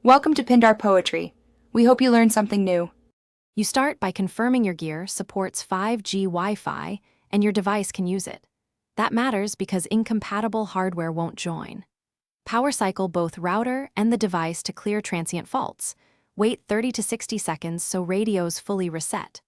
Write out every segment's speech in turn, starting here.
Welcome to Pindar Poetry. We hope you learned something new. You start by confirming your gear supports 5G Wi-Fi and your device can use it. That matters because incompatible hardware won't join. Power cycle both router and the device to clear transient faults. Wait 30 to 60 seconds so radios fully reset.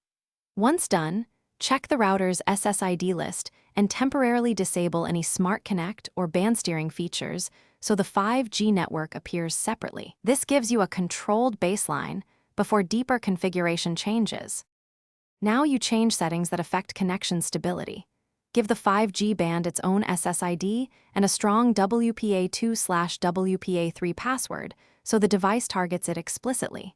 Once done, check the router's SSID list and temporarily disable any Smart Connect or band steering features so the 5G network appears separately. This gives you a controlled baseline before deeper configuration changes. Now you change settings that affect connection stability. Give the 5G band its own SSID and a strong WPA2/WPA3 password so the device targets it explicitly.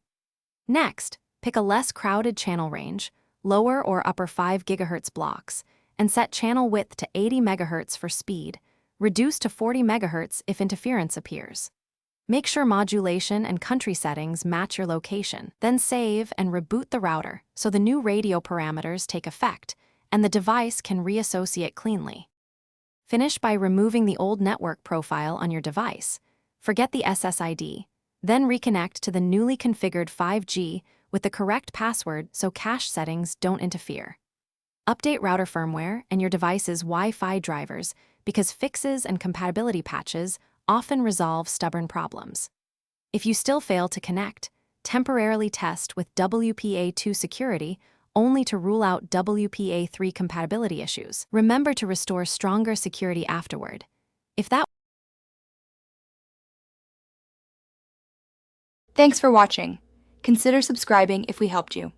Next, pick a less crowded channel range, lower or upper 5 GHz blocks, and set channel width to 80 MHz for speed, reduce to 40 MHz if interference appears. Make sure modulation and country settings match your location, then save and reboot the router so the new radio parameters take effect and the device can reassociate cleanly. Finish by removing the old network profile on your device. Forget the SSID, then reconnect to the newly configured 5G with the correct password so cache settings don't interfere. Update router firmware and your device's Wi-Fi drivers because fixes and compatibility patches often resolve stubborn problems. If you still fail to connect, temporarily test with WPA2 security only to rule out WPA3 compatibility issues. Remember to restore stronger security afterward. Thanks for watching. Consider subscribing if we helped you.